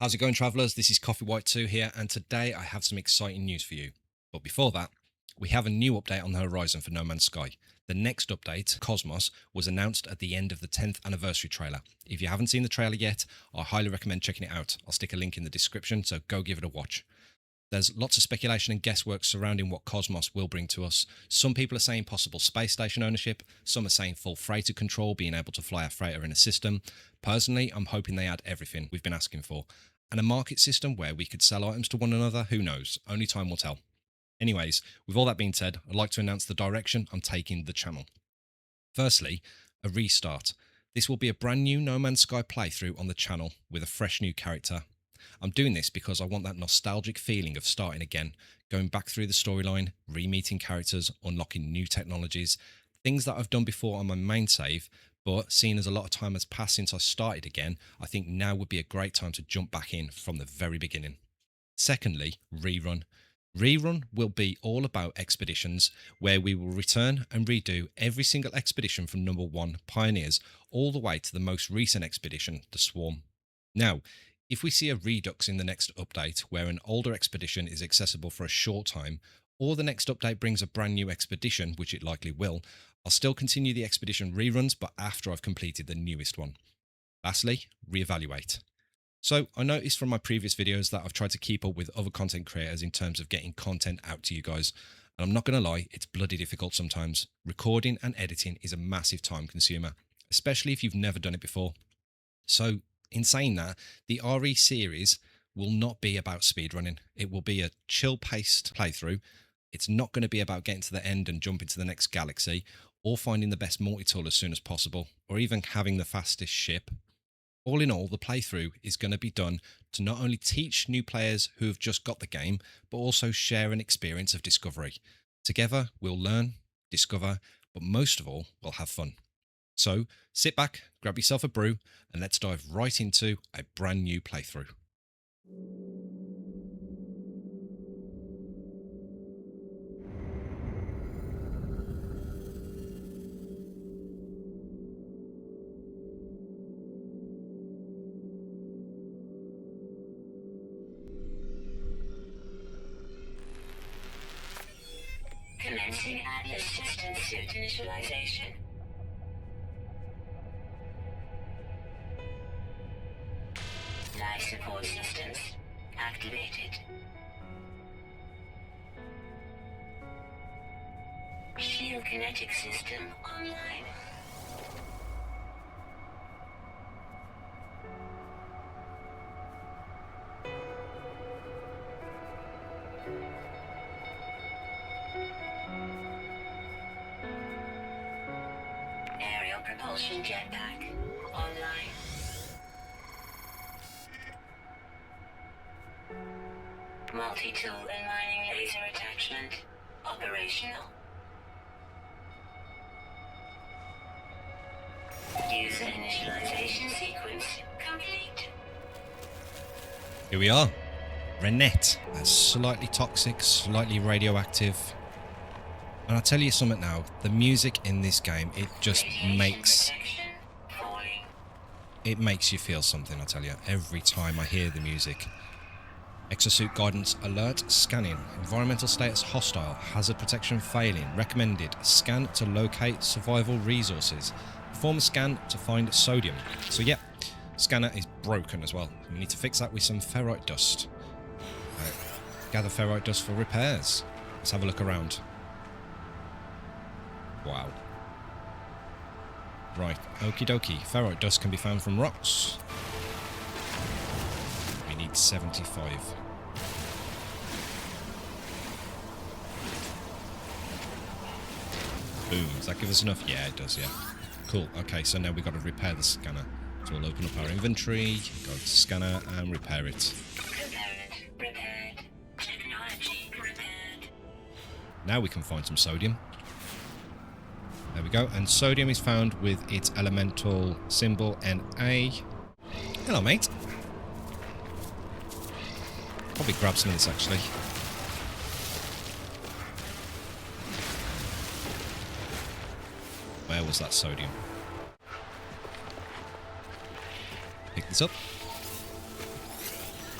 How's it going, travellers? This is Coffee White 2 here, and today I have some exciting news for you. But before that, we have a new update on the horizon for No Man's Sky. The next update, Cosmos, was announced at the end of the 10th anniversary trailer. If you haven't seen the trailer yet, I highly recommend checking it out. I'll stick a link in the description, so go give it a watch. There's lots of speculation and guesswork surrounding what Cosmos will bring to us. Some people are saying possible space station ownership, some are saying full freighter control, being able to fly a freighter in a system. Personally, I'm hoping they add everything we've been asking for. And a market system where we could sell items to one another, who knows? Only time will tell. Anyways, with all that being said, I'd like to announce the direction I'm taking the channel. Firstly, a restart. This will be a brand new No Man's Sky playthrough on the channel with a fresh new character. I'm doing this because I want that nostalgic feeling of starting again, going back through the storyline, re-meeting characters, unlocking new technologies, things that I've done before on my main save, but seeing as a lot of time has passed since I started again, I think now would be a great time to jump back in from the very beginning. Secondly, rerun. Rerun will be all about expeditions, where we will return and redo every single expedition from number 1, Pioneers, all the way to the most recent expedition, the Swarm. Now, if we see a redux in the next update where an older expedition is accessible for a short time, or the next update brings a brand new expedition, which it likely will, I'll still continue the expedition reruns, but after I've completed the newest one. Lastly, reevaluate. So I noticed from my previous videos that I've tried to keep up with other content creators in terms of getting content out to you guys. And I'm not going to lie, it's bloody difficult sometimes. Recording and editing is a massive time consumer, especially if you've never done it before. So in saying that, the RE series will not be about speedrunning. It will be a chill-paced playthrough. It's not going to be about getting to the end and jumping to the next galaxy, or finding the best multi-tool as soon as possible, or even having the fastest ship. All in all, the playthrough is going to be done to not only teach new players who have just got the game, but also share an experience of discovery. Together, we'll learn, discover, but most of all, we'll have fun. So sit back, grab yourself a brew, and let's dive right into a brand new playthrough. Commencing Atlas System Suit Initialization. Life support systems activated. Shield kinetic system online. Aerial propulsion jetpack online. Multi-tool and mining laser attachment operational. User initialization sequence complete. Here we are. Renette, a slightly toxic, slightly radioactive. And I'll tell you something now, the music in this game, it just makes you feel something, I tell you, every time I hear the music. Exosuit guidance alert, scanning, environmental status hostile, hazard protection failing, recommended, scan to locate survival resources, perform a scan to find sodium. So yeah, scanner is broken as well. We need to fix that with some ferrite dust. Gather ferrite dust for repairs. Let's have a look around. Wow. Right, okie dokie. Ferrite dust can be found from rocks. We need 75. Boom. Does that give us enough? Yeah, it does, yeah. Cool. Okay, so now we've got to repair the scanner. So we'll open up our inventory, go to scanner and repair it. Repaired. Technology repaired. Now we can find some sodium. There we go. And sodium is found with its elemental symbol Na. Hello, mate. Probably grab some of this, actually. Where was that sodium? Pick this up.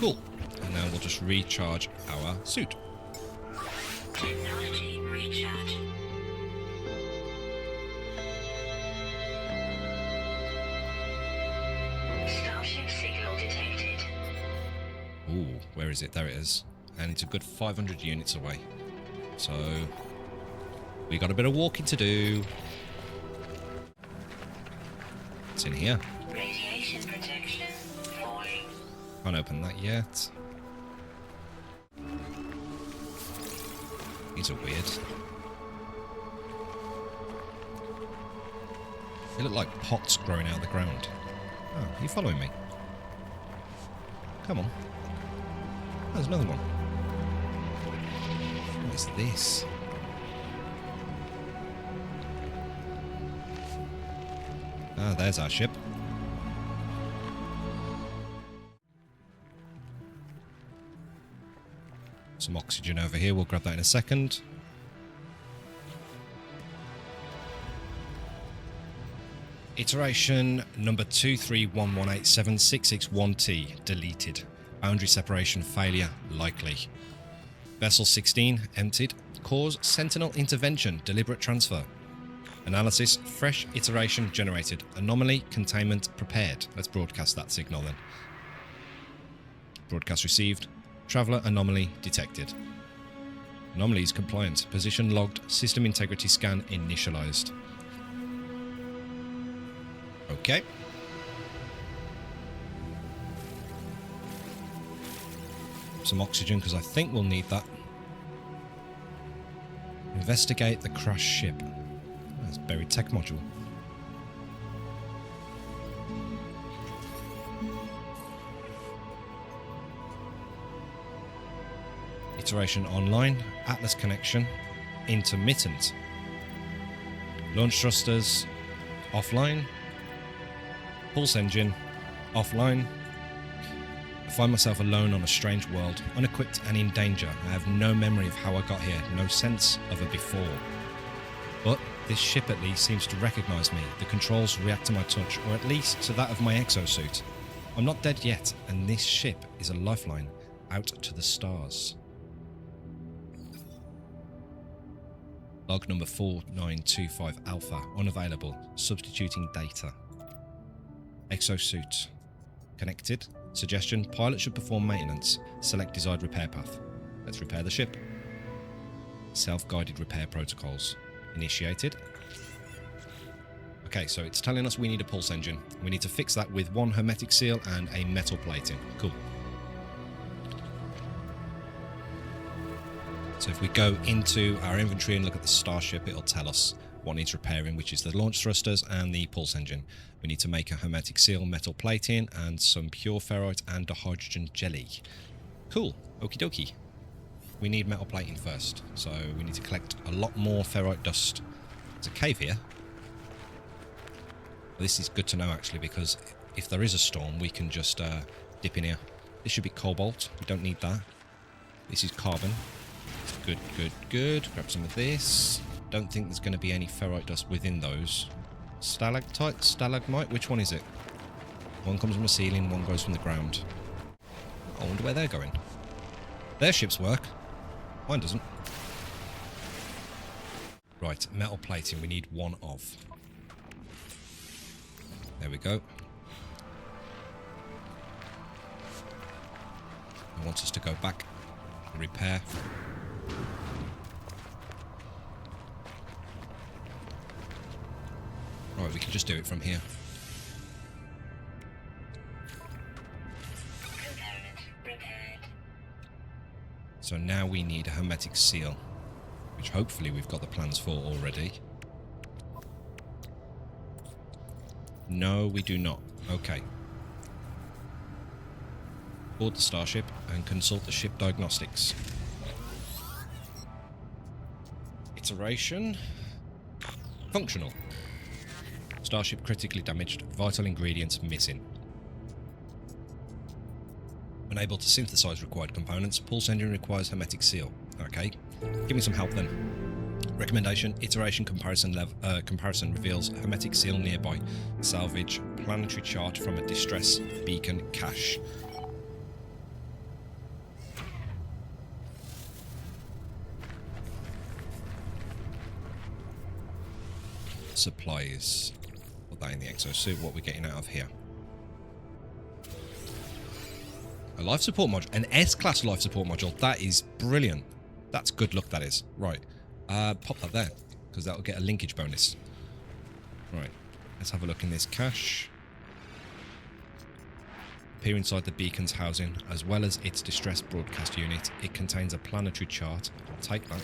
Cool. And now we'll just recharge our suit. Technology recharge. Starship signal detected. Ooh, where is it? There it is. And it's a good 500 units away. So, we got a bit of walking to do. It's in here. Radiation protection falling. Can't open that yet. These are weird. They look like pots growing out of the ground. Oh, are you following me? Come on. Oh, there's another one. What is this? Ah, there's our ship. Some oxygen over here, we'll grab that in a second. Iteration number 231187661T, deleted. Boundary separation failure, likely. Vessel 16, emptied. Cause Sentinel intervention, deliberate transfer. Analysis, fresh iteration generated. Anomaly, containment prepared. Let's broadcast that signal then. Broadcast received. Traveller anomaly detected. Anomalies compliant. Position logged. System integrity scan initialized. Okay. Some oxygen because I think we'll need that. Investigate the crashed ship. That's buried tech module. Iteration online. Atlas connection. Intermittent. Launch thrusters. Offline. Pulse engine. Offline. I find myself alone on a strange world, unequipped and in danger. I have no memory of how I got here, no sense of a before. But this ship at least seems to recognise me. The controls react to my touch, or at least to that of my exosuit. I'm not dead yet, and this ship is a lifeline out to the stars. Log number 4925 Alpha, unavailable, substituting data. Exosuit. Connected. Suggestion, pilot should perform maintenance. Select desired repair path. Let's repair the ship. Self-guided repair protocols. Initiated. Okay, so it's telling us we need a pulse engine. We need to fix that with one hermetic seal and a metal plating. Cool. So if we go into our inventory and look at the Starship, it'll tell us what needs repairing, which is the launch thrusters and the pulse engine. We need to make a hermetic seal, metal plating, and some pure ferrite and a hydrogen jelly. Cool. Okie dokie. We need metal plating first, so we need to collect a lot more ferrite dust. There's a cave here. This is good to know, actually, because if there is a storm, we can just dip in here. This should be cobalt. We don't need that. This is carbon. Good, good, good. Grab some of this. Don't think there's going to be any ferrite dust within those. Stalactite, stalagmite, which one is it? One comes from the ceiling, one goes from the ground. I wonder where they're going. Their ships work. Mine doesn't. Right, metal plating, we need one of. There we go. It wants us to go back and repair. Right, we can just do it from here. Component repaired. So now we need a hermetic seal, which hopefully we've got the plans for already. No, we do not. Okay. Board the Starship and consult the ship diagnostics. Iteration. Functional. Starship critically damaged. Vital ingredients missing. Unable to synthesize required components. Pulse engine requires hermetic seal. Okay. Give me some help then. Recommendation. Iteration comparison reveals hermetic seal nearby. Salvage planetary chart from a distress beacon cache. supplies. Put that in the exosuit. What we're getting out of here. A life support module. An S-class life support module. That is brilliant. That's good luck, that is. Right. Pop that there, because that will get a linkage bonus. Right. Let's have a look in this cache. Appear inside the beacon's housing, as well as its distress broadcast unit. It contains a planetary chart. I'll take that.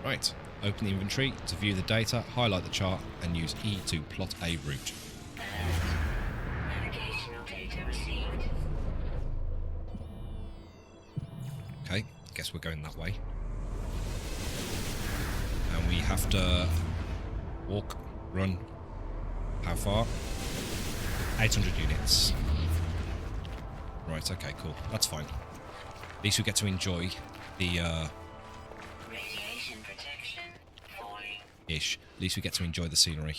Right. Open the inventory to view the data, highlight the chart, and use E to plot a route. Navigational data received. Okay, guess we're going that way. And we have to walk, run. How far? 800 units. Right, okay, cool. That's fine. At least we get to enjoy the Radiation protection falling. ish. At least we get to enjoy the scenery.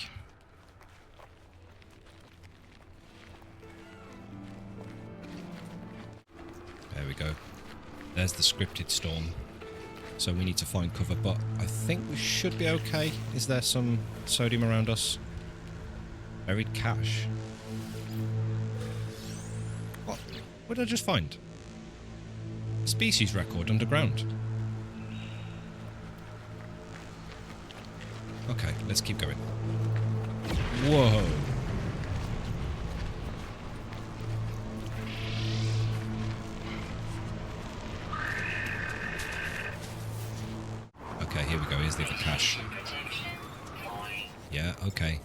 There we go. There's the scripted storm. So we need to find cover, but I think we should be okay. Is there some sodium around us? Buried cache. What? What did I just find? Species record underground. Okay, let's keep going. Whoa. Okay, here we go. Here's the cache. Radiation protection falling. Yeah, okay.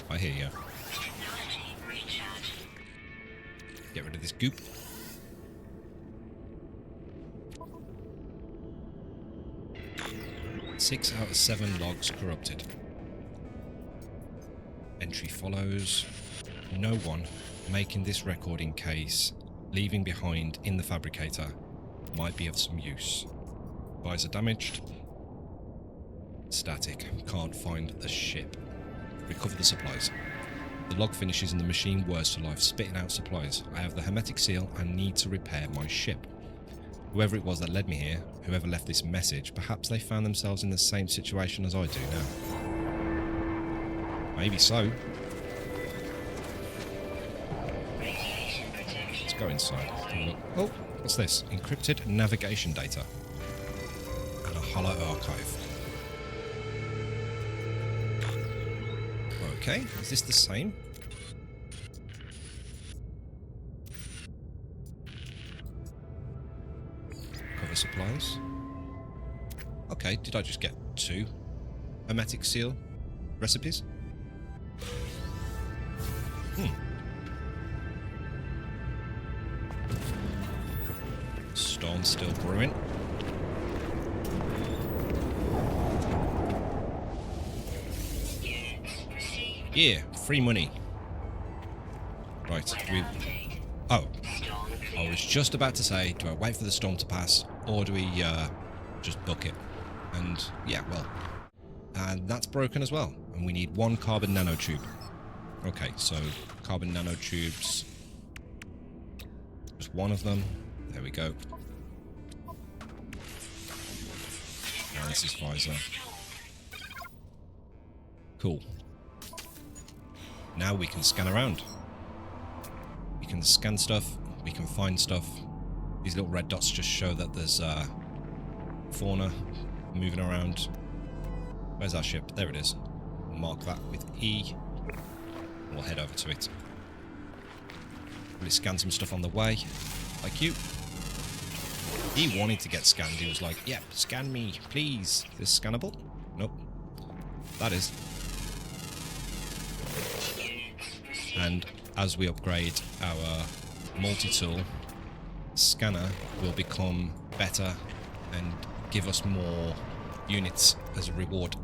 I hear you. Technology recharge. Get rid of this goop. Six out of 7 logs corrupted. Entry follows. No one making this recording case, leaving behind in the fabricator, might be of some use. Visor damaged. Static. Can't find the ship. Recover the supplies. The log finishes and the machine whirs to life, spitting out supplies. I have the hermetic seal and need to repair my ship. Whoever it was that led me here, whoever left this message, perhaps they found themselves in the same situation as I do now. Maybe so. Radiation protection. Let's go inside. Let's have a look. Oh, what's this? Encrypted navigation data. And a hollow archive. Okay, is this the same? Cover supplies. Okay, did I just get 2 hermetic seal recipes? Storm still brewing. Units received. Yeah, free money. Right, we... Update. Oh, Storm I clear. was just about to say, do I wait for the storm to pass, or do we just book it? And, yeah, well... And that's broken as well. And we need 1 carbon nanotube. Okay, so carbon nanotubes. Just 1 of them. There we go. Analysis visor. Cool. Now we can scan around. We can scan stuff. We can find stuff. These little red dots just show that there's fauna moving around. Where's our ship? There it is. We'll mark that with E. We'll head over to it. We'll scan some stuff on the way. Like you. He wanted to get scanned. He was like, yeah, scan me, please. Is this scannable? Nope. That is. And as we upgrade our multi-tool, scanner will become better and give us more units as a reward.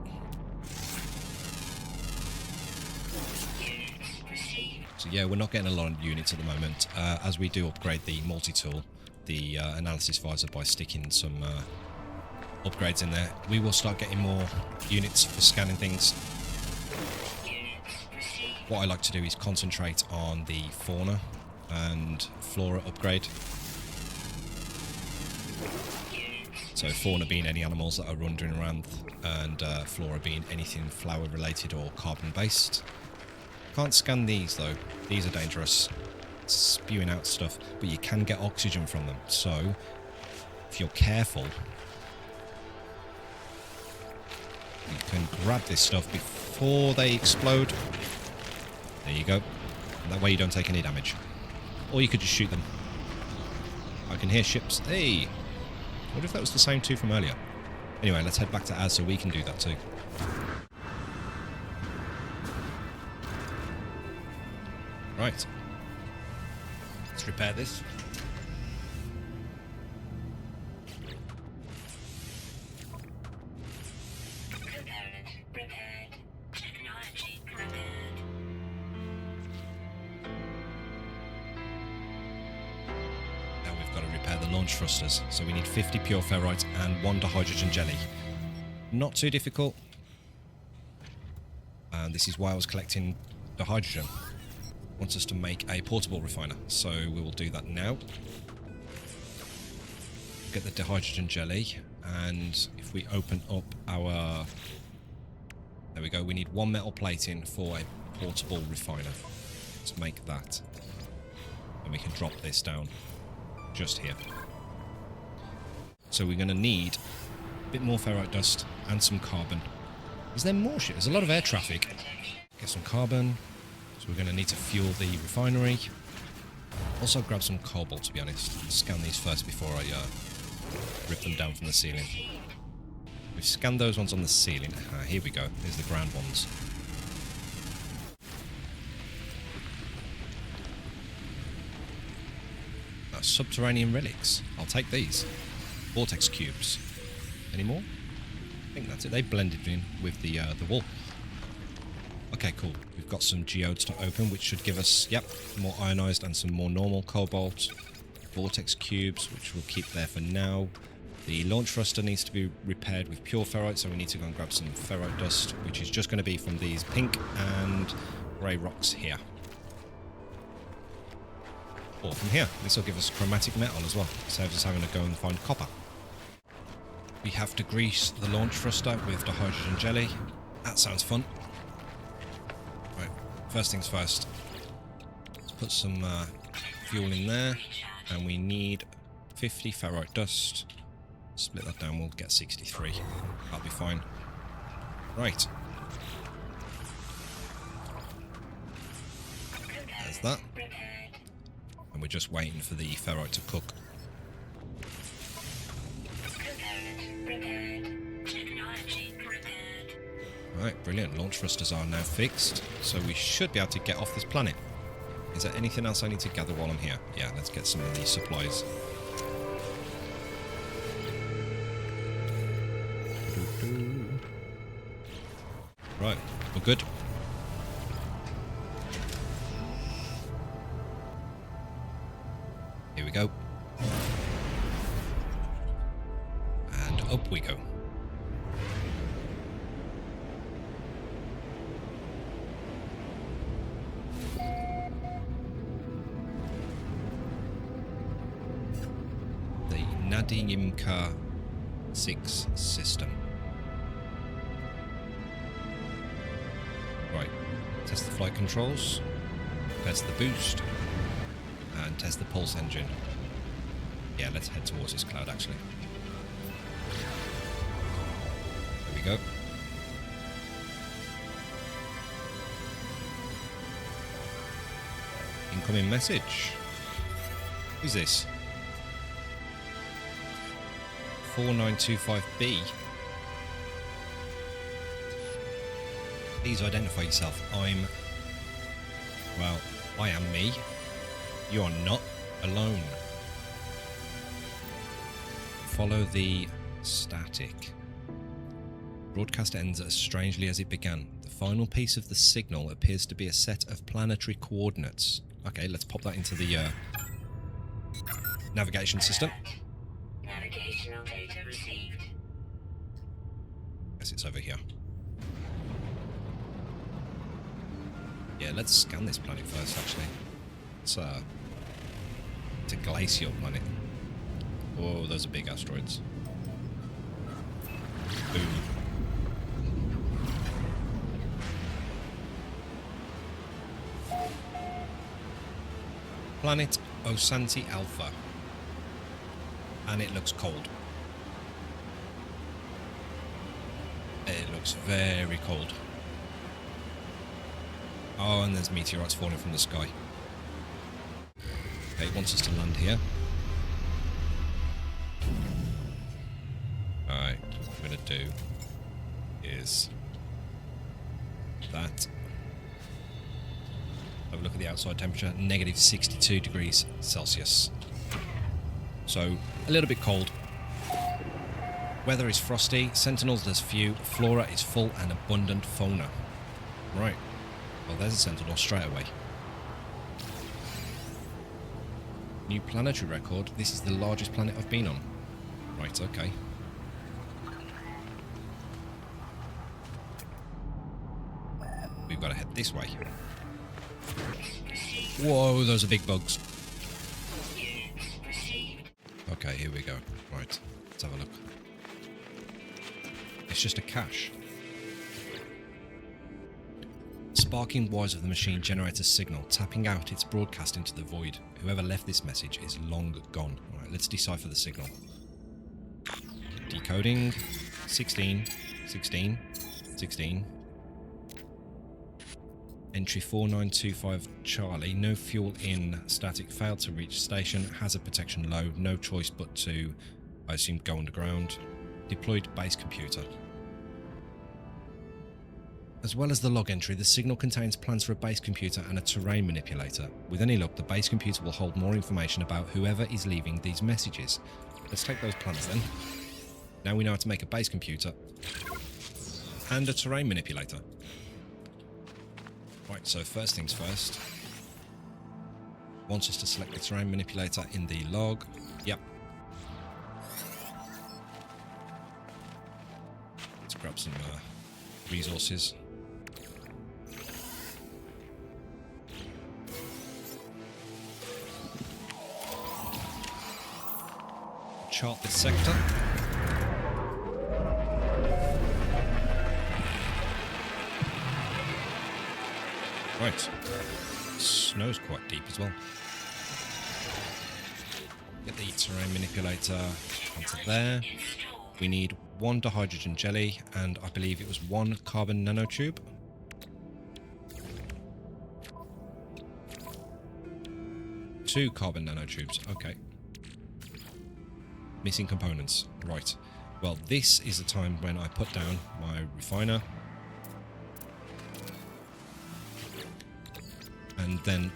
So yeah, we're not getting a lot of units at the moment. As we do upgrade the multi-tool, the analysis visor, by sticking some upgrades in there, we will start getting more units for scanning things. What I like to do is concentrate on the fauna and flora upgrade. So fauna being any animals that are wandering around, and flora being anything flower related or carbon based. Can't scan these though. These are dangerous. Spewing out stuff, but you can get oxygen from them. So if you're careful, you can grab this stuff before they explode. There you go. And that way you don't take any damage. Or you could just shoot them. I can hear ships. Hey! I wonder if that was the same two from earlier. Anyway, let's head back to Az so we can do that too. Right. Let's repair this. Component repaired. Technology repaired. Now we've got to repair the launch thrusters. So we need 50 pure ferrite and 1 dihydrogen jelly. Not too difficult. And this is why I was collecting the hydrogen. Wants us to make a portable refiner, so we will do that now. Get the dihydrogen jelly, and if we open up our... There we go, we need 1 metal plating for a portable refiner. Let's make that. And we can drop this down just here. So we're going to need a bit more ferrite dust and some carbon. Is there more shit? There's a lot of air traffic. Get some carbon. So we're going to need to fuel the refinery. Also grab some cobalt, to be honest. Scan these first before I rip them down from the ceiling. We've scanned those ones on the ceiling. Here we go. Here's the ground ones. Subterranean relics. I'll take these. Vortex cubes. Any more? I think that's it. They blended in with the wall. Okay, cool. We've got some geodes to open, which should give us, yep, more ionized and some more normal cobalt. Vortex cubes, which we'll keep there for now. The launch thruster needs to be repaired with pure ferrite, so we need to go and grab some ferrite dust, which is just going to be from these pink and grey rocks here. Or from here. This will give us chromatic metal as well. Saves us having to go and find copper. We have to grease the launch thruster with the hydrogen jelly. That sounds fun. Right, first things first. Let's put some fuel in there. And we need 50 ferrite dust. Split that down, we'll get 63. That'll be fine. Right. There's that. And we're just waiting for the ferrite to cook. Right, brilliant. Launch thrusters are now fixed, so we should be able to get off this planet. Is there anything else I need to gather while I'm here? Yeah, let's get some of these supplies. Right, we're good. Here we go. And up we go. The Nadimka 6 system. Right, test the flight controls, test the boost, and test the pulse engine. Yeah, let's head towards this cloud actually. There we go. Incoming message. Who's this? 4925B. Please identify yourself. Well, I am me. You are not alone. Follow the static. Broadcast ends as strangely as it began. The final piece of the signal appears to be a set of planetary coordinates. Okay, let's pop that into the navigation system. Navigational data received. Guess it's over here. Yeah, let's scan this planet first, actually. It's a glacial planet. Oh, those are big asteroids. Boom. Planet Osanti Alpha. And it looks cold. It looks very cold. Oh, and there's meteorites falling from the sky. Okay, it wants us to land here. Alright, what I'm going to do is that. Have a look at the outside temperature, negative 62 degrees Celsius. So, a little bit cold. Weather is frosty, sentinels there's few, flora is full and abundant fauna. Right, well there's a sentinel straight away. New planetary record, this is the largest planet I've been on. Right, okay. We've got to head this way. Whoa, those are big bugs. Okay, here we go. Right, let's have a look. It's just a cache. Sparking wires of the machine generates a signal, tapping out its broadcast into the void. Whoever left this message is long gone. Right, let's decipher the signal. Decoding. 16. 16. 16. Entry 4925 Charlie. No fuel in. Static failed to reach station. Hazard protection low. No choice but to, I assume, go underground. Deployed base computer. As well as the log entry, the signal contains plans for a base computer and a terrain manipulator. With any luck, the base computer will hold more information about whoever is leaving these messages. Let's take those plans then. Now we know how to make a base computer and a terrain manipulator. Right, so first things first. Wants us to select the terrain manipulator in the log. Yep. Let's grab some resources. Chart this sector. Right. Snow's quite deep as well. Get the terrain manipulator onto there. We need 1 dihydrogen jelly, and I believe it was 1 carbon nanotube. Two carbon nanotubes, okay. Missing components, right. Well, this is the time when I put down my refiner. And then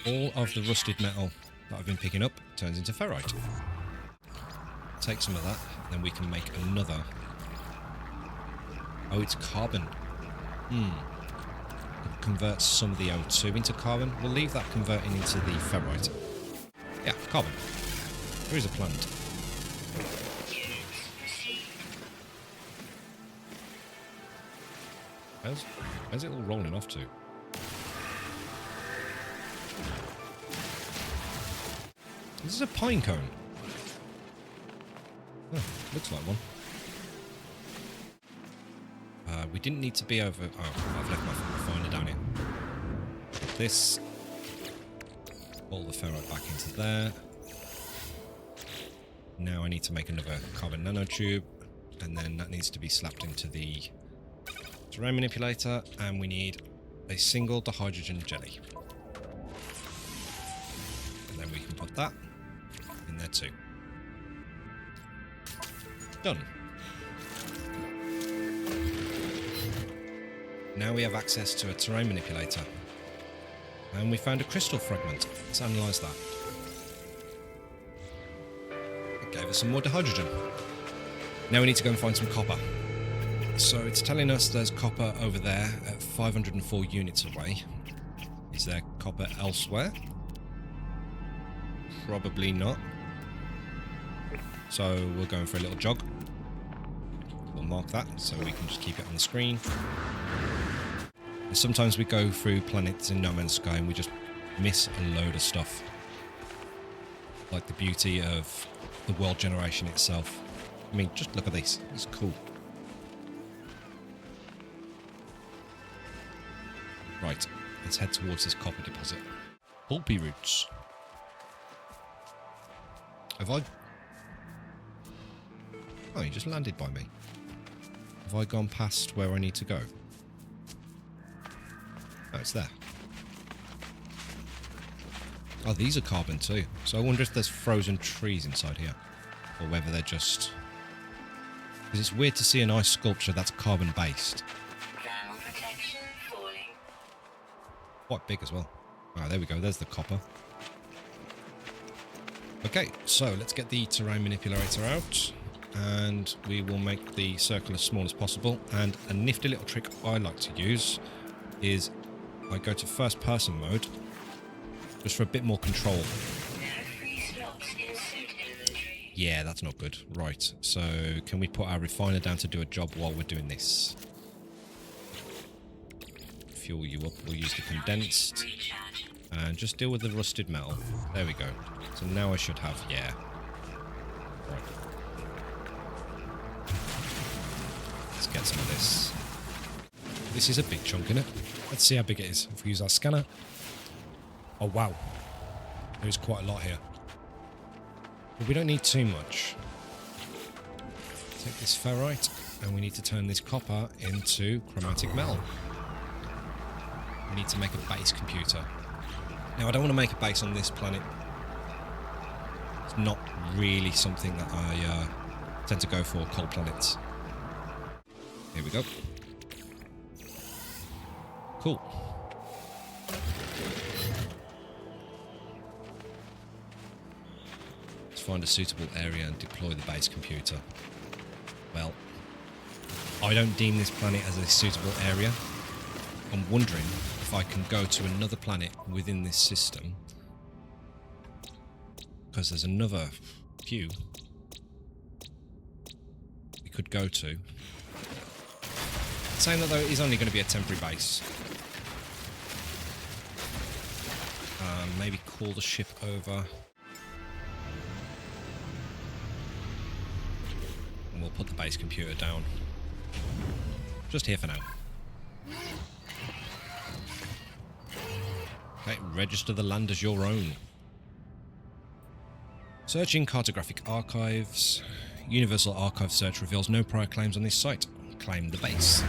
all of the rusted metal that I've been picking up turns into ferrite. Take some of that, then we can make another. Oh, it's carbon. It converts some of the O2 into carbon. We'll leave that converting into the ferrite. Yeah, carbon. There is a plant. Where's it all rolling off to? This is a pine cone. Oh, looks like one. We didn't need to be over... Oh, I've left my refiner down here. This. Pull the ferrite back into there. Now I need to make another carbon nanotube. And then that needs to be slapped into the terrain manipulator. And we need a single dihydrogen jelly. And then we can put that in there too. Done. Now we have access to a terrain manipulator. And we found a crystal fragment. Let's analyse that. It gave us some more dihydrogen. Now we need to go and find some copper. So it's telling us there's copper over there at 504 units away. Is there copper elsewhere? Probably not. So we're going for a little jog. We'll mark that so we can just keep it on the screen. And sometimes we go through planets in No Man's Sky and we just miss a load of stuff. Like the beauty of the world generation itself. I mean, just look at this. It's cool. Right, let's head towards this copper deposit. Pulpy roots. Have I... Oh, you just landed by me. Have I gone past where I need to go? Oh, it's there. Oh, these are carbon too. So I wonder if there's frozen trees inside here. Or whether they're just... Because it's weird to see an ice sculpture that's carbon based. Thermal protection falling. Quite big as well. Ah, there we go. There's the copper. Okay, so let's get the terrain manipulator out. And we will make the circle as small as possible. And a nifty little trick I like to use is I go to first person mode just for a bit more control. There are free slots in suit inventory. Yeah, that's not good. Right, so can we put our refiner down to do a job while we're doing this? Fuel you up, we'll use the condensed. Recharge. And just deal with the rusted metal. There we go. So now I should have, yeah. Right. Let's get some of this. This is a big chunk, isn't it? Let's see how big it is if we use our scanner. Oh, wow. There's quite a lot here. But we don't need too much. Take this ferrite, and we need to turn this copper into chromatic metal. We need to make a base computer. Now, I don't want to make a base on this planet. It's not really something that I tend to go for, cold planets. Here we go. Cool. Let's find a suitable area and deploy the base computer. Well, I don't deem this planet as a suitable area. I'm wondering if I can go to another planet within this system, because there's another few we could go to. Saying that though, it is only going to be a temporary base. Maybe call the ship over. And we'll put the base computer down. Just here for now. Okay, register the land as your own. Searching cartographic archives. Universal Archive search reveals no prior claims on this site. Claim the base.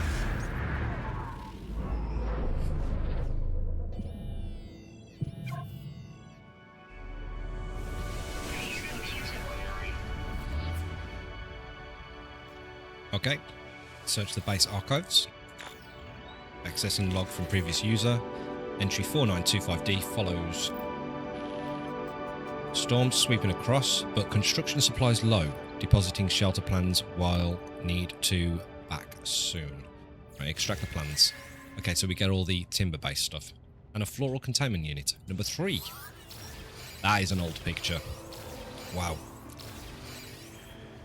Base computer online. Okay, search the base archives. Accessing log from previous user. Entry 4925D follows. Storms sweeping across, but construction supplies low. Depositing shelter plans while need to back soon. Right, extract the plans. Okay, so we get all the timber-based stuff. And a floral containment unit. Number 3. That is an old picture. Wow.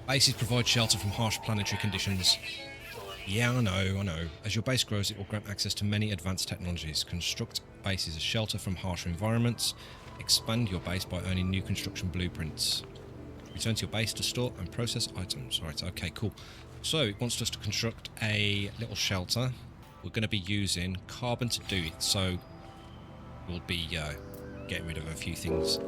Bases provide shelter from harsh planetary conditions. Yeah, I know. As your base grows, it will grant access to many advanced technologies. Construct bases as shelter from harsher environments. Expand your base by earning new construction blueprints. Return to your base to store and process items. Right, okay, cool. So it wants us to construct a little shelter. We're going to be using carbon to do it, so we'll be getting rid of a few things.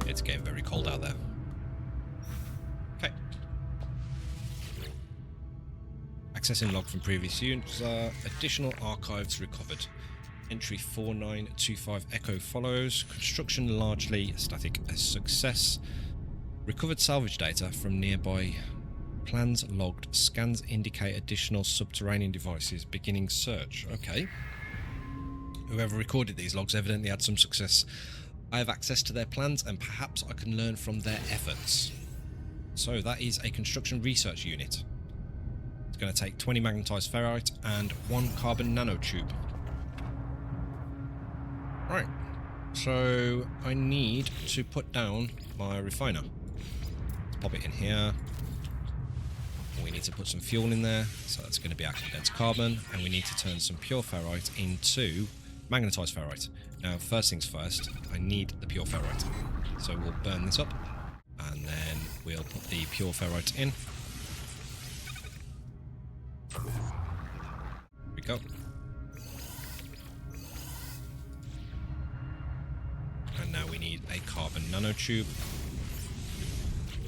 It's getting very cold out there. Okay. Accessing log from previous user. Additional archives recovered. Entry 4925 Echo follows. Construction largely static, a success. Recovered salvage data from nearby. Plans logged. Scans indicate additional subterranean devices. Beginning search. Okay. Whoever recorded these logs evidently had some success. I have access to their plans and perhaps I can learn from their efforts. So that is a construction research unit. It's going to take 20 magnetized ferrite and 1 carbon nanotube. Right, So I need to put down my refiner. Let's pop it in here. We need to put some fuel in there, so that's going to be our condensed carbon, and we need to turn some pure ferrite into magnetized ferrite. Now, first things first, I need the pure ferrite. So we'll burn this up, and then we'll put the pure ferrite in. Here we go. And now we need a carbon nanotube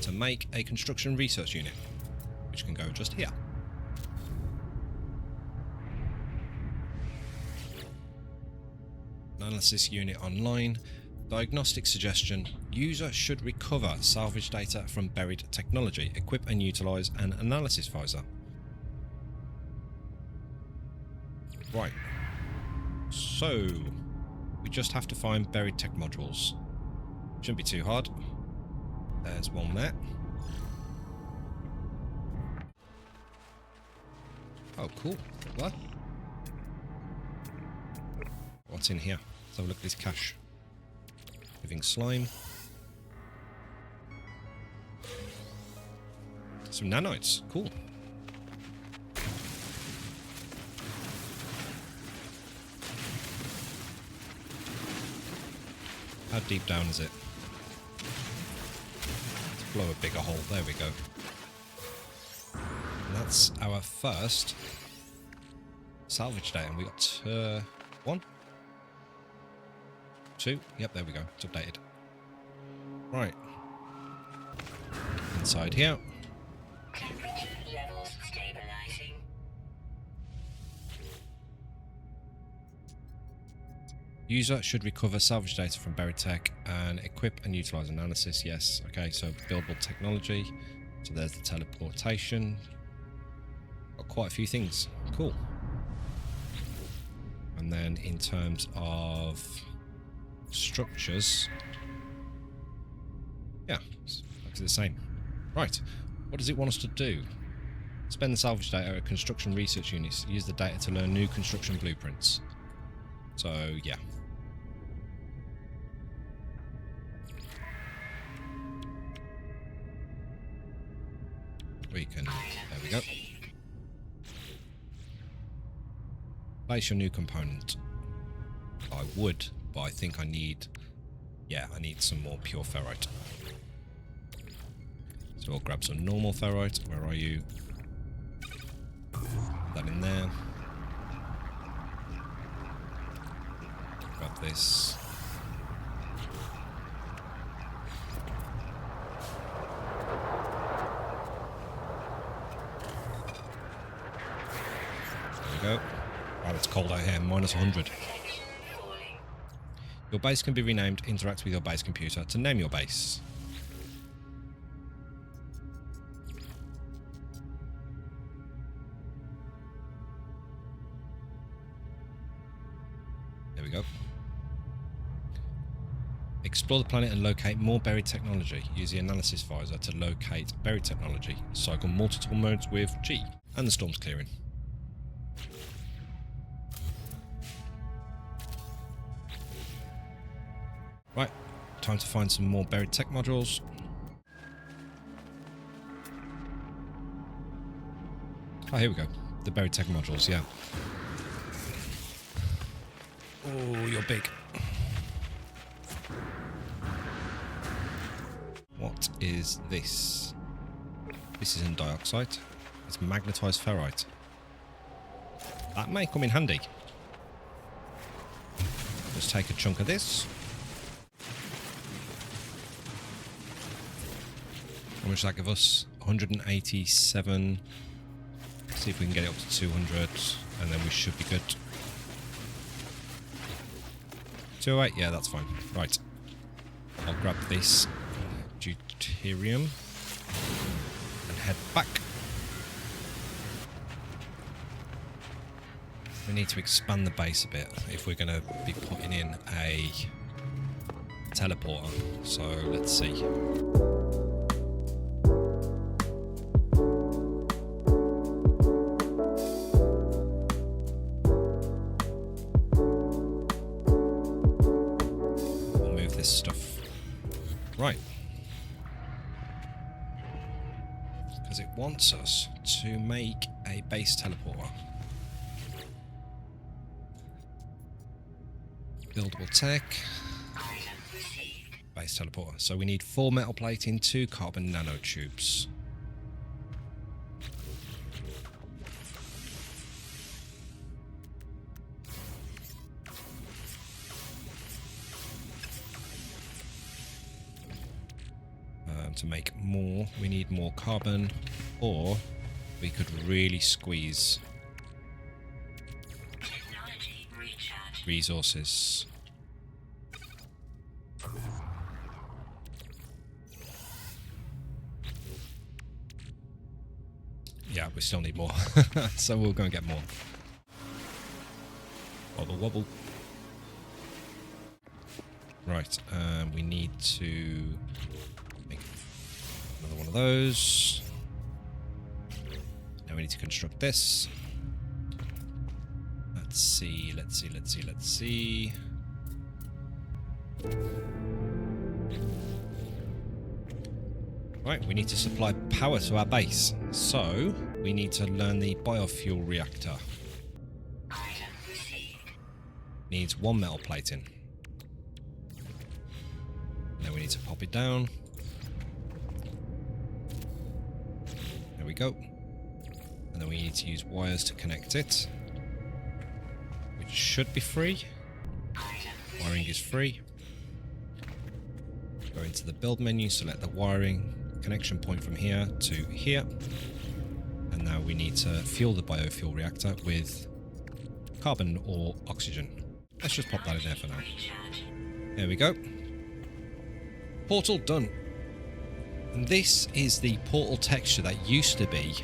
to make a construction research unit, which can go just here. Analysis unit online. Diagnostic suggestion. User should recover salvage data from buried technology. Equip and utilize an analysis visor. Right. So, we just have to find buried tech modules. Shouldn't be too hard. There's one there. Oh, cool. What? What's in here? Let's have a look at this cache. Living slime. Some nanites. Cool. How deep down is it? Let's blow a bigger hole. There we go. And that's our first salvage day, and we got 1, 2. Yep, there we go. It's updated. Right. Inside here. Temperature levels stabilizing. User should recover salvage data from buried tech and equip and utilize analysis. Yes. Okay, so buildable technology. So there's the teleportation. Got quite a few things. Cool. And then in terms of structures, yeah, it's exactly the same. Right. What does it want us to do? Spend the salvage data at construction research units. Use the data to learn new construction blueprints. So, yeah. We can, there we go. Place your new component. I would, but I think I need, yeah, I need some more pure ferrite. So I'll grab some normal ferrite. Where are you? Put that in there. Grab this. There we go. Wow, it's cold out here. Minus 100. Your base can be renamed. Interact with your base computer to name your base. There we go. Explore the planet and locate more buried technology. Use the analysis visor to locate buried technology. Cycle multiple modes with G. And the storm's clearing. Right, time to find some more buried tech modules. Oh, here we go. The buried tech modules, yeah. Oh, you're big. What is this? This isn't dioxide. It's magnetized ferrite. That may come in handy. Let's take a chunk of this. How much does that give us? 187. See if we can get it up to 200, and then we should be good. 208, yeah, that's fine. Right. I'll grab this deuterium and head back. We need to expand the base a bit if we're going to be putting in a teleporter. So let's see. Because it wants us to make a base teleporter. Buildable tech. Base teleporter. So we need 4 metal plating, 2 carbon nanotubes. To make more, we need more carbon, or we could really squeeze resources. Yeah, we still need more, so we'll go and get more. Wobble wobble. Right, we need to make another one of those. Now we need to construct this. Let's see. Right, we need to supply power to our base. So, we need to learn the biofuel reactor. Needs 1 metal plating. Then we need to pop it down. There we go. And then we need to use wires to connect it, which should be free. Wiring is free. Go into the build menu, select the wiring connection point from here to here. And now we need to fuel the biofuel reactor with carbon or oxygen. Let's just pop that in there for now. There we go. Portal done. And this is the portal texture that used to be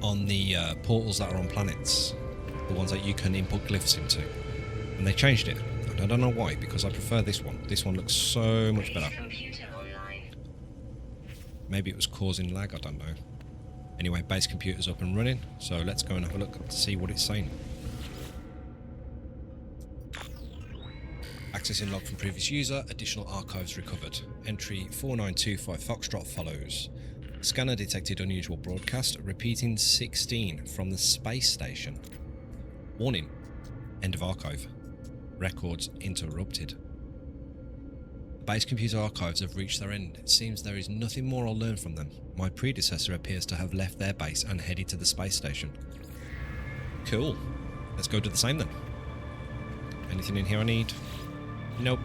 on the portals that are on planets. The ones that you can input glyphs into. And they changed it. And I don't know why, because I prefer this one. This one looks so much better. Maybe it was causing lag, I don't know. Anyway, base computer's up and running, so let's go and have a look to see what it's saying. Accessing log from previous user, additional archives recovered. Entry 4925 Foxtrot follows. Scanner detected unusual broadcast, repeating 16 from the space station. Warning, end of archive. Records interrupted. Base computer archives have reached their end. It seems there is nothing more I'll learn from them. My predecessor appears to have left their base and headed to the space station. Cool. Let's go do the same then. Anything in here I need? Nope.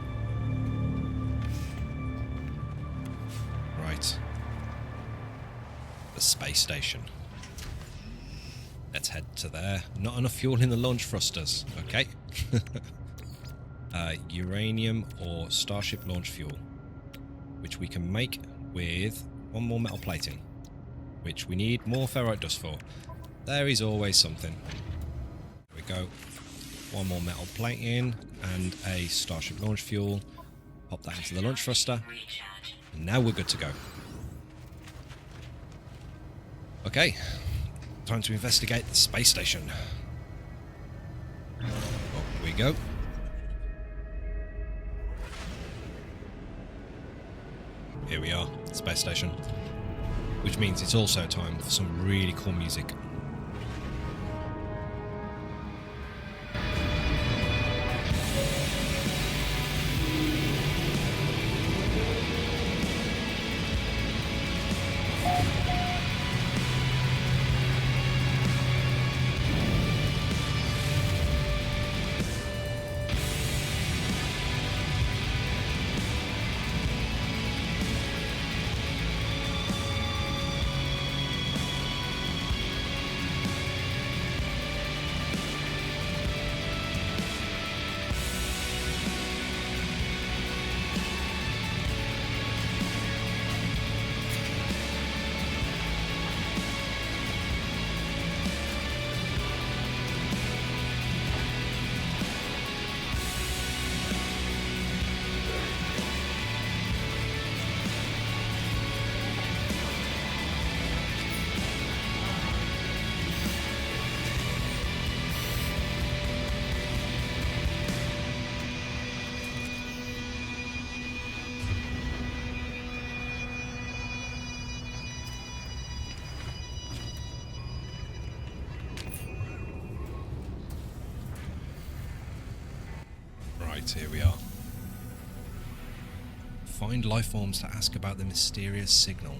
Right. The space station. Let's head to there. Not enough fuel in the launch thrusters. Okay. Uranium or Starship launch fuel, which we can make with 1 more metal plating, which we need more ferrite dust for. There is always something. There we go. 1 more metal plating and a Starship launch fuel. Pop that into the launch thruster. And now we're good to go. Okay. Time to investigate the space station. Up we go. Here we are, space station. Which means it's also time for some really cool music. Right, here we are. Find life forms to ask about the mysterious signal.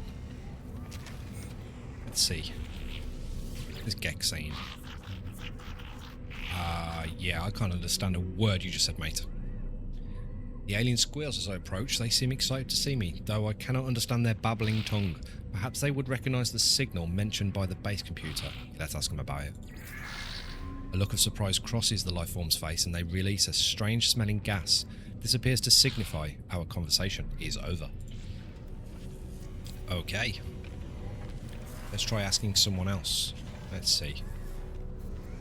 Let's see. What is Gex saying? Yeah, I can't understand a word you just said, mate. The alien squeals as I approach. They seem excited to see me, though I cannot understand their babbling tongue. Perhaps they would recognise the signal mentioned by the base computer. Let's ask them about it. A look of surprise crosses the lifeform's face and they release a strange smelling gas. This appears to signify our conversation is over. Okay. Let's try asking someone else. Let's see.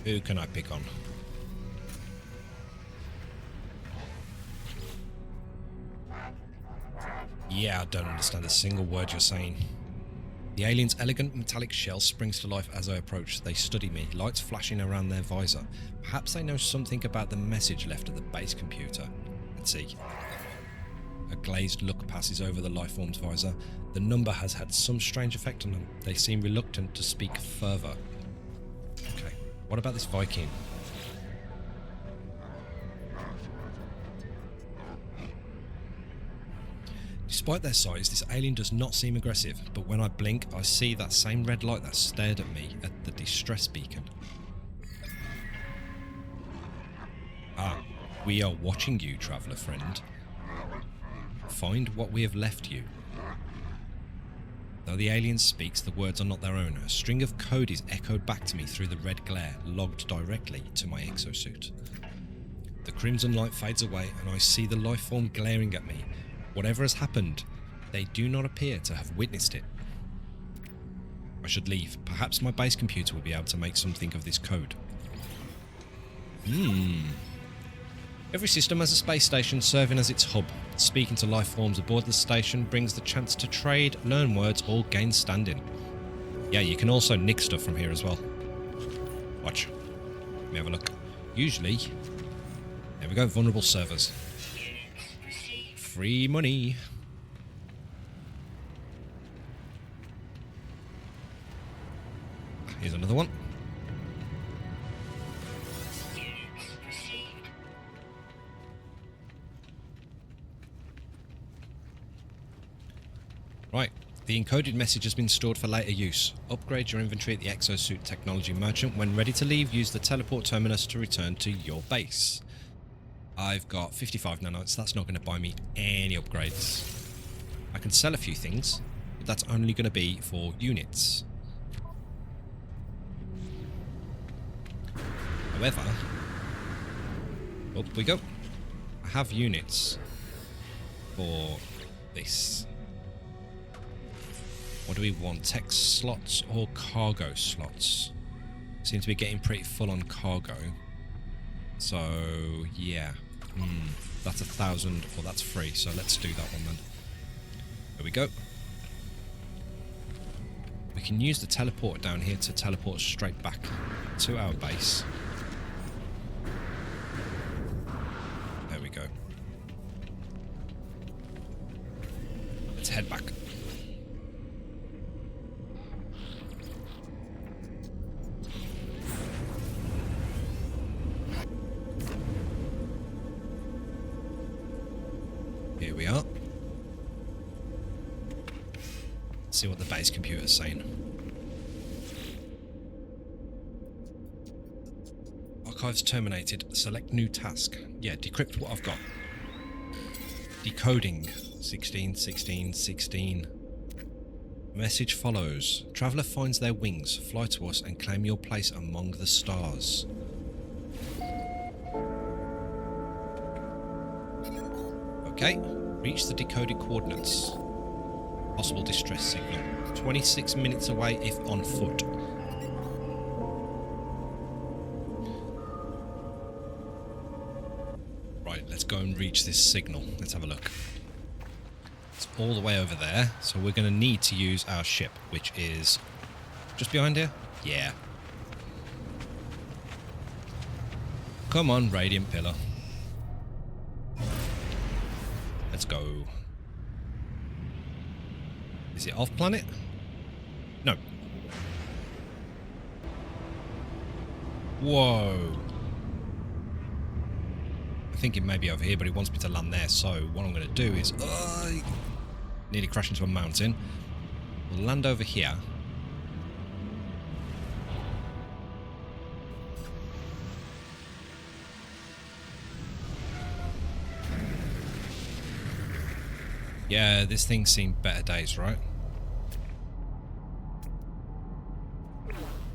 Who can I pick on? Yeah, I don't understand a single word you're saying. The alien's elegant metallic shell springs to life as I approach. They study me, lights flashing around their visor. Perhaps they know something about the message left at the base computer. Let's see. A glazed look passes over the lifeform's visor. The number has had some strange effect on them. They seem reluctant to speak further. Okay, what about this Viking? Despite their size, this alien does not seem aggressive, but when I blink, I see that same red light that stared at me at the distress beacon. Ah, we are watching you, traveller friend. Find what we have left you. Though the alien speaks, the words are not their own. A string of code is echoed back to me through the red glare, logged directly to my exosuit. The crimson light fades away, and I see the life form glaring at me. Whatever has happened, they do not appear to have witnessed it. I should leave. Perhaps my base computer will be able to make something of this code. Every system has a space station serving as its hub. Speaking to life forms aboard the station brings the chance to trade, learn words, or gain standing. Yeah, you can also nick stuff from here as well. Watch. Let me have a look. Usually, there we go, vulnerable servers. Free money. Here's another one. Right, the encoded message has been stored for later use. Upgrade your inventory at the Exosuit Technology Merchant. When ready to leave, use the teleport terminus to return to your base. I've got 55 nanites, that's not going to buy me any upgrades. I can sell a few things, but that's only going to be for units. However, up we go. I have units for this. What do we want? Tech slots or cargo slots? Seem to be getting pretty full on cargo. So, yeah. That's 1,000, or that's free, so let's do that one then. There we go. We can use the teleporter down here to teleport straight back to our base. There we go. Let's head back. Here we are. Let's see what the base computer is saying. Archives terminated. Select new task. Yeah, decrypt what I've got. Decoding. 16, 16, 16. Message follows. Traveller finds their wings. Fly to us and claim your place among the stars. Okay, reach the decoded coordinates. Possible distress signal. 26 minutes away if on foot. Right, let's go and reach this signal. Let's have a look. It's all the way over there, so we're going to need to use our ship, which is just behind here? Yeah. Come on, Radiant Pillar. Let's go. Is it off planet? No. Whoa. I thinking maybe over here, but it wants me to land there. So what I'm going to do is... nearly crash into a mountain. We'll land over here. Yeah, this thing's seen better days, right?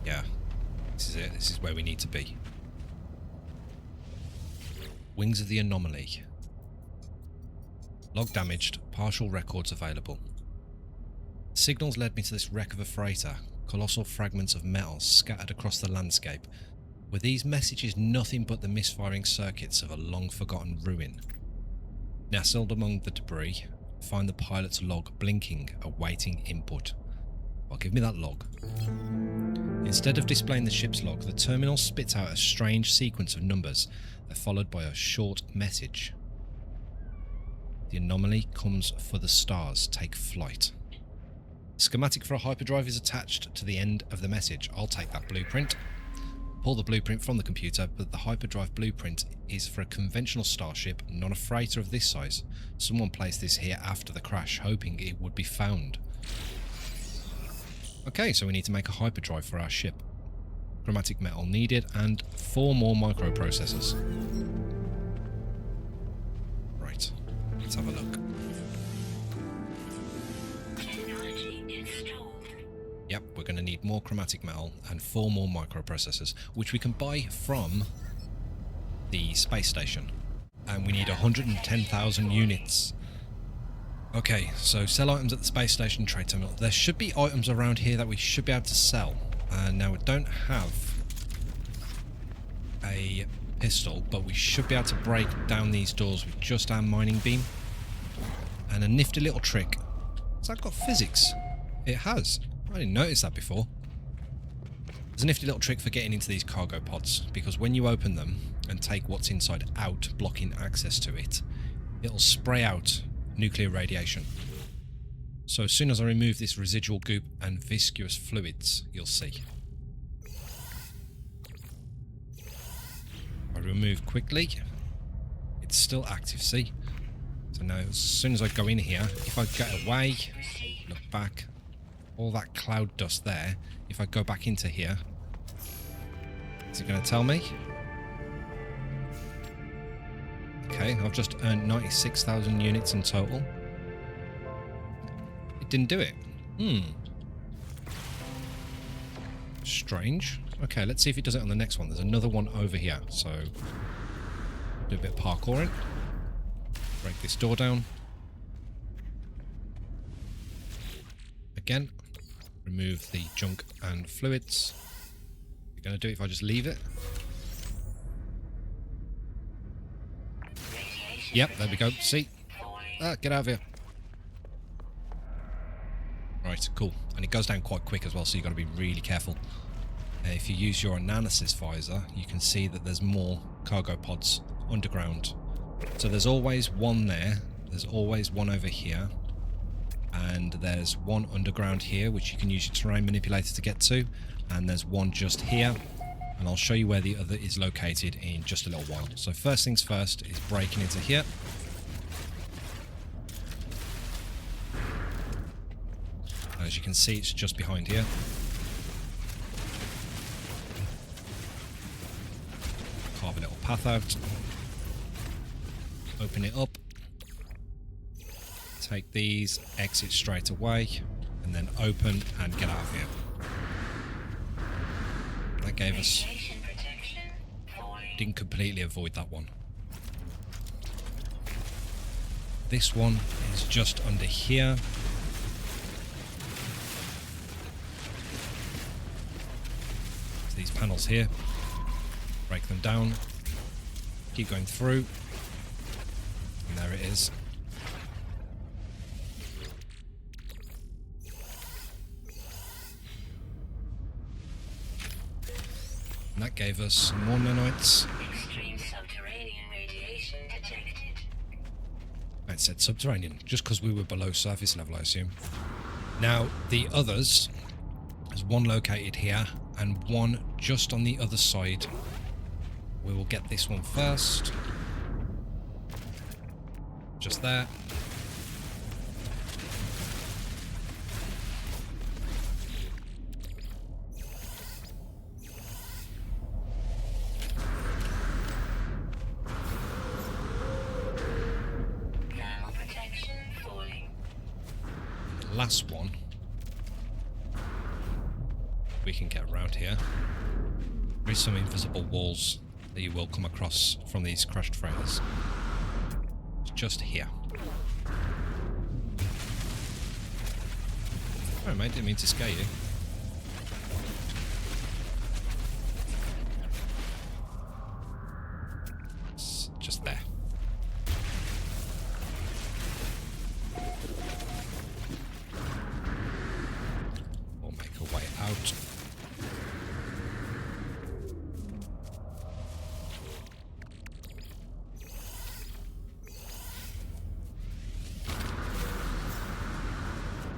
Yeah, this is it. This is where we need to be. Wings of the Anomaly. Log damaged. Partial records available. Signals led me to this wreck of a freighter. Colossal fragments of metal scattered across the landscape. Were these messages nothing but the misfiring circuits of a long-forgotten ruin? Nestled among the debris, find the pilot's log blinking, awaiting input. Well, give me that log. Instead of displaying the ship's log, the terminal spits out a strange sequence of numbers. They're followed by a short message. The anomaly comes for the stars. Take flight. Schematic for a hyperdrive is attached to the end of the message. I'll take that blueprint. Pull the blueprint from the computer, but the hyperdrive blueprint is for a conventional starship, not a freighter of this size. Someone placed this here after the crash, hoping it would be found. Okay, so we need to make a hyperdrive for our ship. Chromatic metal needed, and 4 more microprocessors. Right, let's have a look. Yep, we're going to need more chromatic metal and 4 more microprocessors, which we can buy from the space station. And we need 110,000 units. Okay, so sell items at the space station trade terminal. There should be items around here that we should be able to sell. Now, we don't have a pistol, but we should be able to break down these doors with just our mining beam. And a nifty little trick. Has that got physics? It has. I didn't notice that before. There's a nifty little trick for getting into these cargo pods, because when you open them and take what's inside out, blocking access to it, it'll spray out nuclear radiation. So as soon as I remove this residual goop and viscous fluids, you'll see. I remove quickly. It's still active, see? So now as soon as I go in here, if I get away, look back, all that cloud dust there, if I go back into here, is it going to tell me? Okay, I've just earned 96,000 units in total. It didn't do it. Strange. Okay, let's see if it does it on the next one. There's another one over here, so do a bit of parkouring. Break this door down. Again, remove the junk and fluids. You're going to do it if I just leave it. Yep, there we go. See? Get out of here. Right, cool. And it goes down quite quick as well, so you've got to be really careful. If you use your analysis visor, you can see that there's more cargo pods underground. So there's always one there. There's always one over here. And there's one underground here, which you can use your terrain manipulator to get to. And there's one just here. And I'll show you where the other is located in just a little while. So first things first is breaking into here. As you can see, it's just behind here. Carve a little path out. Open it up. Take these, exit straight away, and then open and get out of here. That gave us... Didn't completely avoid that one. This one is just under here. So these panels here. Break them down. Keep going through. And there it is. And that gave us some more nanites. Extreme subterranean radiation detected. It said subterranean, just because we were below surface level, I assume. Now, the others, there's one located here, and one just on the other side. We will get this one first. Just there. Thermal protection falling. Last one. We can get around here. There is some invisible walls that you will come across from these crashed freighters. It's just here. Sorry mate, didn't mean to scare you. It's just there. We'll make our way out.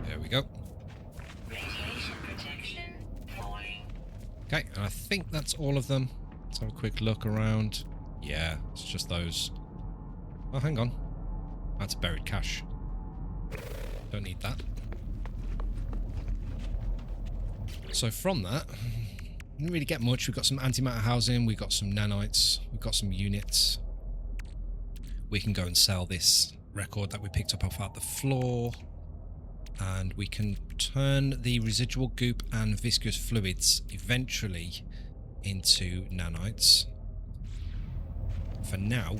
There we go. Radiation protection falling. Okay, and I think that's all of them. Let's have a quick look around. Yeah, it's just those. Oh, hang on. That's buried cache. Don't need that. So from that, didn't really get much. We've got some antimatter housing, we've got some nanites, we've got some units. We can go and sell this record that we picked up off out the floor. And we can turn the residual goop and viscous fluids eventually into nanites. For now,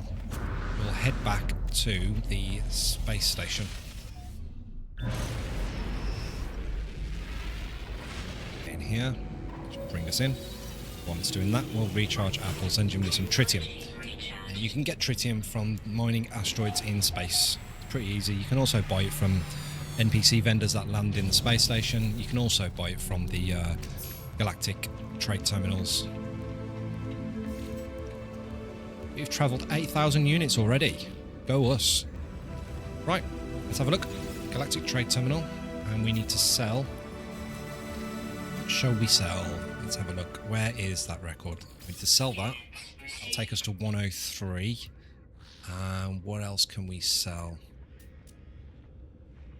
we'll head back to the space station. In here, just bring us in. While it's doing that, we'll recharge our pulse engine with some tritium. And you can get tritium from mining asteroids in space. It's pretty easy. You can also buy it from NPC vendors that land in the space station. You can also buy it from the galactic trade terminals. We've travelled 8,000 units already. Go us. Right, let's have a look. Galactic trade terminal, and we need to sell. What shall we sell? Let's have a look. Where is that record? We need to sell that. That'll take us to 103. What else can we sell?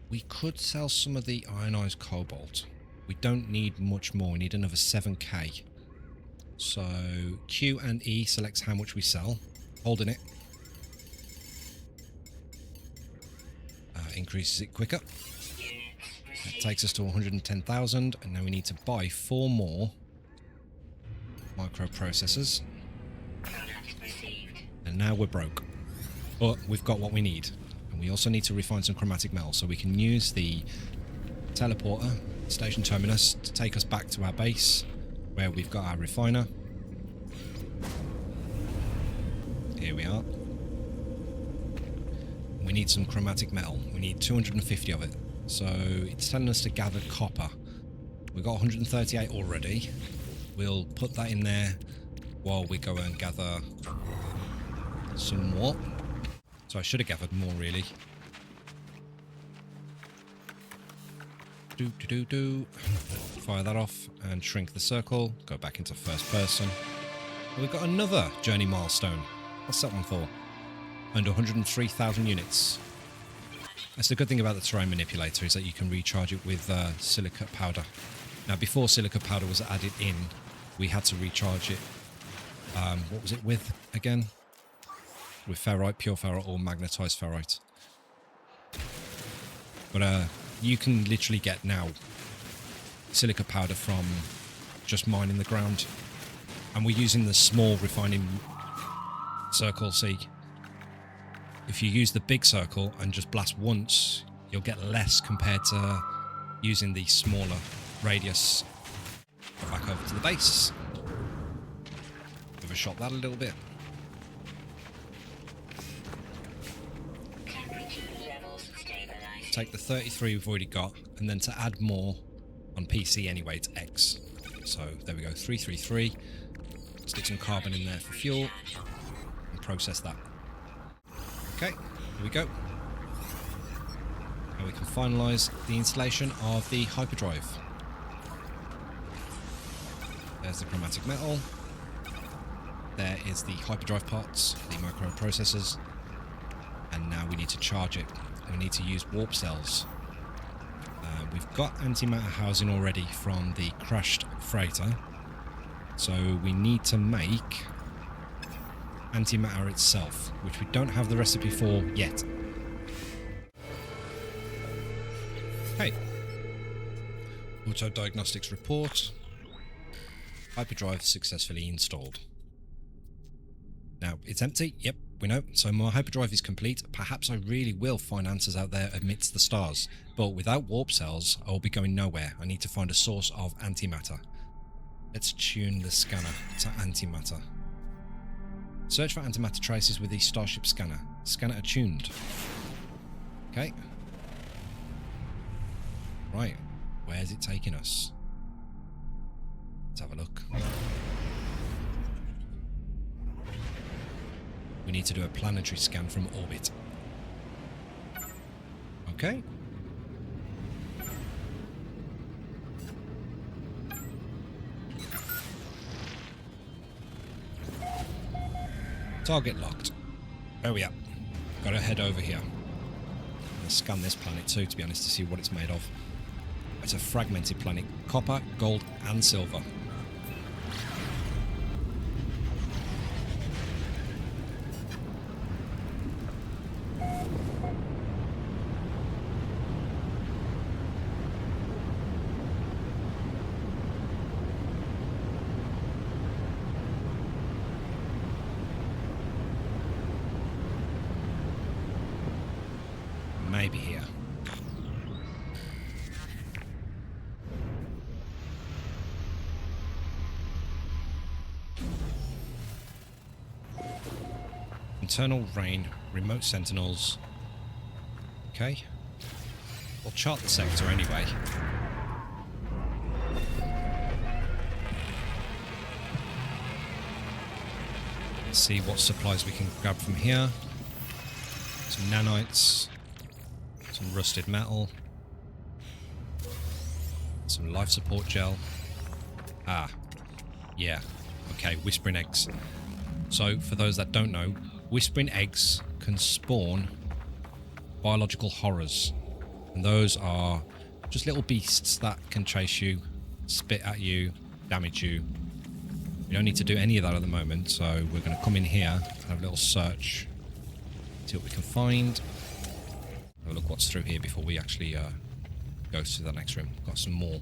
We could sell some of the ionized cobalt. We don't need much more. We need another 7k. So Q and E selects how much we sell. Holding it. Increases it quicker. That takes us to 110,000. And now we need to buy 4 more microprocessors. And now we're broke. But we've got what we need. We also need to refine some chromatic metal, so we can use the teleporter station terminus to take us back to our base where we've got our refiner. Here we are. We need some chromatic metal. We need 250 of it. So it's telling us to gather copper. We've got 138 already. We'll put that in there while we go and gather some more. So I should have gathered more, really. Fire that off and shrink the circle. Go back into first person. And we've got another journey milestone. What's that one for? Under 103,000 units. That's the good thing about the terrain manipulator, is that you can recharge it with silicate powder. Now, before silicate powder was added in, we had to recharge it. What was it with again? With ferrite, pure ferrite, or magnetized ferrite. But you can literally get now silica powder from just mining the ground. And we're using the small refining circle. See, if you use the big circle and just blast once, you'll get less compared to using the smaller radius. Go back over to the base. Overshot that a little bit. Take the 33 we've already got, and then to add more on PC anyway, it's X. So there we go, 333. Stick some carbon in there for fuel, and process that. Okay, here we go. And we can finalise the installation of the hyperdrive. There's the chromatic metal. There is the hyperdrive parts, the microprocessors. And And now we need to charge it. We need to use warp cells. We've got antimatter housing already from the crashed freighter. So we need to make antimatter itself, which we don't have the recipe for yet. Hey. Auto diagnostics report. Hyperdrive successfully installed. Now, it's empty. Yep, we know. So my hyperdrive is complete. Perhaps I really will find answers out there amidst the stars. But without warp cells, I will be going nowhere. I need to find a source of antimatter. Let's tune the scanner to antimatter. Search for antimatter traces with the Starship scanner. Scanner attuned. Okay. Right. Where's it taking us? Let's have a look. We need to do a planetary scan from orbit. Okay. Target locked. There we are. Gotta head over here. I'm gonna scan this planet too, to be honest, to see what it's made of. It's a fragmented planet. Copper, gold, and silver. Maybe here. Internal rain, remote sentinels. Okay. We'll chart the sector anyway. Let's see what supplies we can grab from here. Some nanites. Some rusted metal. Some life support gel. Ah. Yeah. Okay, whispering eggs. So, for those that don't know, whispering eggs can spawn biological horrors. And those are just little beasts that can chase you, spit at you, damage you. We don't need to do any of that at the moment, so we're going to come in here and have a little search. See what we can find. Have a look what's through here before we actually go to the next room. Got some more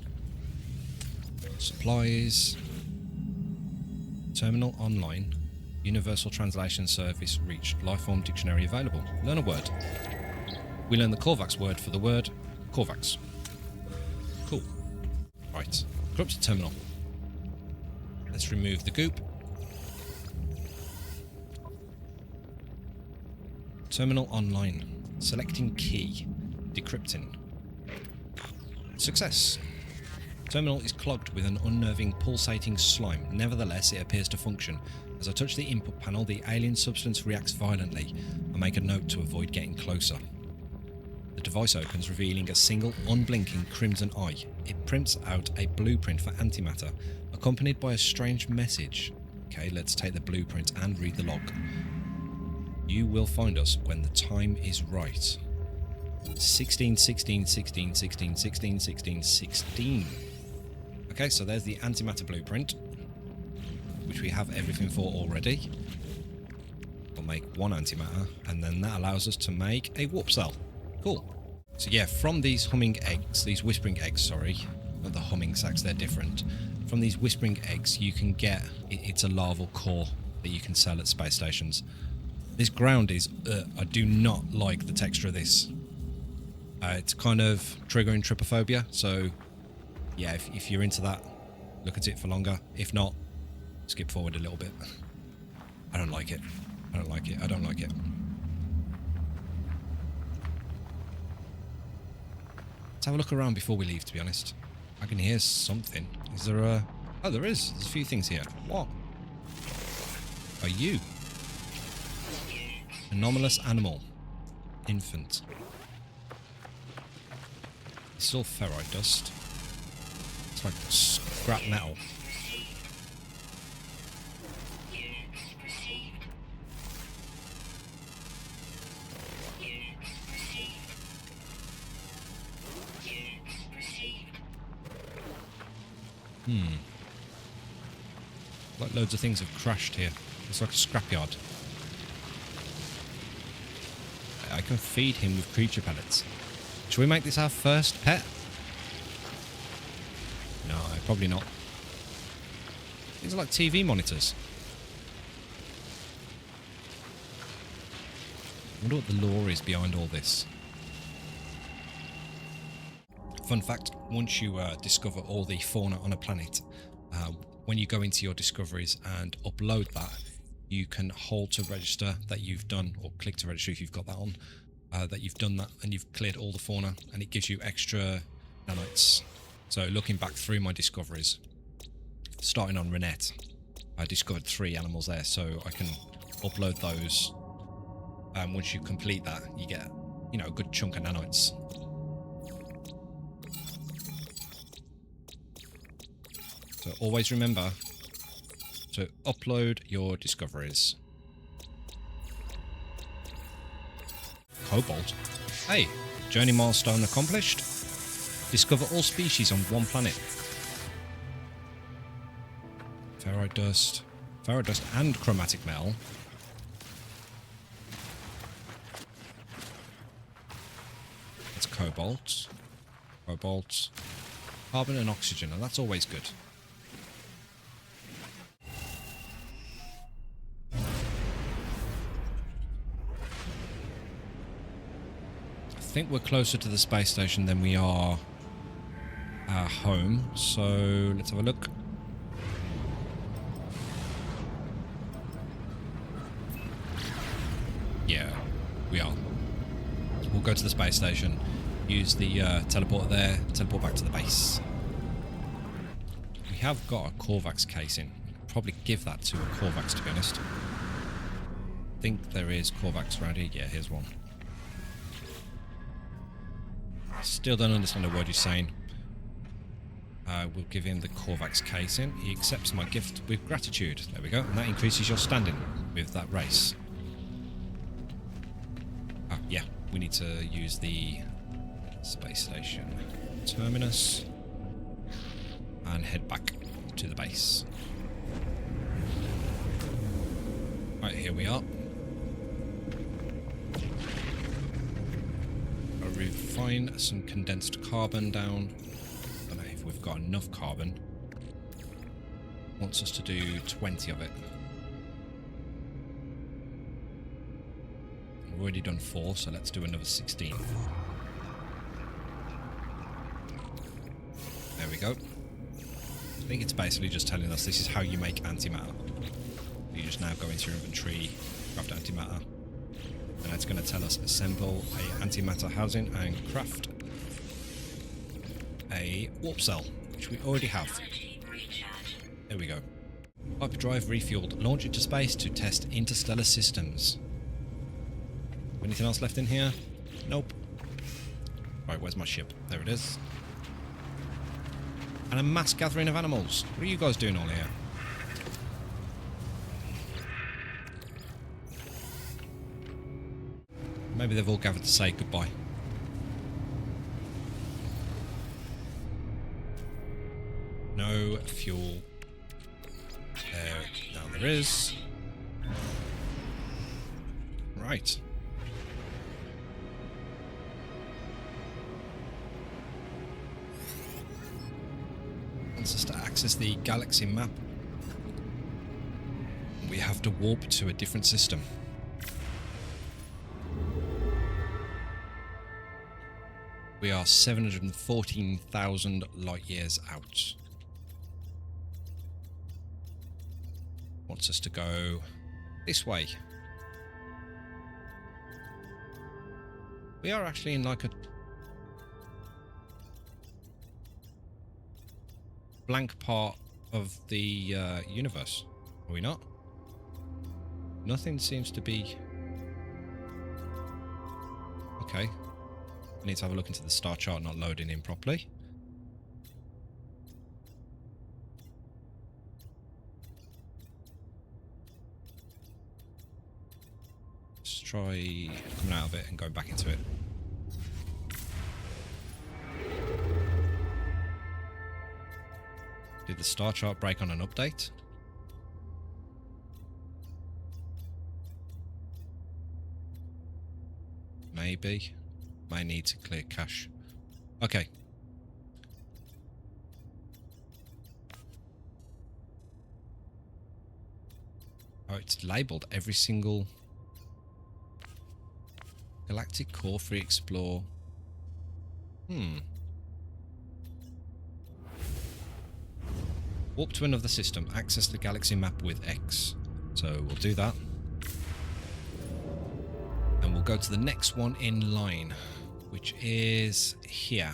supplies. Terminal online. Universal Translation Service reached. Lifeform Dictionary available. Learn a word. We learn the Korvax word for the word Korvax. Cool. Right. Corrupted terminal. Let's remove the goop. Terminal online. Selecting key. Decrypting. Success. Terminal is clogged with an unnerving, pulsating slime. Nevertheless, it appears to function. As I touch the input panel, the alien substance reacts violently. I make a note to avoid getting closer. The device opens, revealing a single, unblinking crimson eye. It prints out a blueprint for antimatter, accompanied by a strange message. Okay, let's take the blueprint and read the log. You will find us when the time is right. 16, 16, 16, 16, 16, 16, 16. Okay, so there's the antimatter blueprint, which we have everything for already. We'll make one antimatter, and then that allows us to make a warp cell. Cool. So yeah, from these whispering eggs, sorry, not the humming sacks, they're different. From these whispering eggs, you can get, it's a larval core that you can sell at space stations. This ground is, I do not like the texture of this. It's kind of triggering trypophobia, so yeah, if you're into that, look at it for longer. If not, skip forward a little bit. I don't like it. I don't like it. I don't like it. Let's have a look around before we leave, to be honest. I can hear something. Is there a... Oh, there is. There's a few things here. What are you? Anomalous animal. Infant. It's all ferrite dust. It's like scrap metal. Like loads of things have crashed here. It's like a scrapyard. I can feed him with creature pellets. Should we make this our first pet? No, probably not. These are like TV monitors. I wonder what the lore is behind all this. Fun fact, once you discover all the fauna on a planet, when you go into your discoveries and upload that, you can hold to register that you've done, or click to register if you've got that on, that you've done that and you've cleared all the fauna, and it gives you extra nanites. So looking back through my discoveries, starting on Renette, I discovered 3 animals there, so I can upload those. And once you complete that, you get, you know, a good chunk of nanites. So always remember to upload your discoveries. Cobalt. Hey, journey milestone accomplished. Discover all species on one planet. Ferrite dust and chromatic metal. It's cobalt, carbon and oxygen, and that's always good. I think we're closer to the space station than we are our home, so let's have a look. Yeah, we are. We'll go to the space station, use the teleporter there, teleport back to the base. We have got a Korvax casing. Probably give that to a Korvax, to be honest. I think there is Korvax ready. Yeah, here's one. Still don't understand a word he's saying. We'll give him the Korvax casing. He accepts my gift with gratitude. There we go. And that increases your standing with that race. Yeah, we need to use the space station terminus and head back to the base. Right, here we are. I'll refine some condensed carbon down. I don't know if we've got enough carbon. Wants us to do 20 of it. We've already done 4, so let's do another 16. There we go. I think it's basically just telling us this is how you make antimatter. You just now go into your inventory, craft antimatter, and it's going to tell us assemble a antimatter housing and craft a warp cell, which we already have. There we go. Hyperdrive refueled. Launch into space to test interstellar systems. Anything else left in here? Nope. Right, where's my ship? There it is. And a mass gathering of animals. What are you guys doing all here? Maybe they've all gathered to say goodbye. No fuel. Now there is. Right. Wants us to access the galaxy map. We have to warp to a different system. We are 714,000 light years out. Wants us to go this way. We are actually in like a blank part of the universe, are we not? Nothing seems to be... Okay. I need to have a look into the star chart not loading in properly. Let's try coming out of it and going back into it. Did the star chart break on an update? Maybe. May need to clear cache. Okay. Oh, it's labelled every single galactic core free explore. Warp to another system. Access the galaxy map with X. So we'll do that. And we'll go to the next one in line, which is here.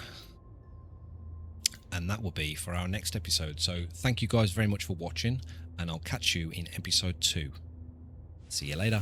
And that will be for our next episode. So thank you guys very much for watching, and I'll catch you in episode 2. See you later.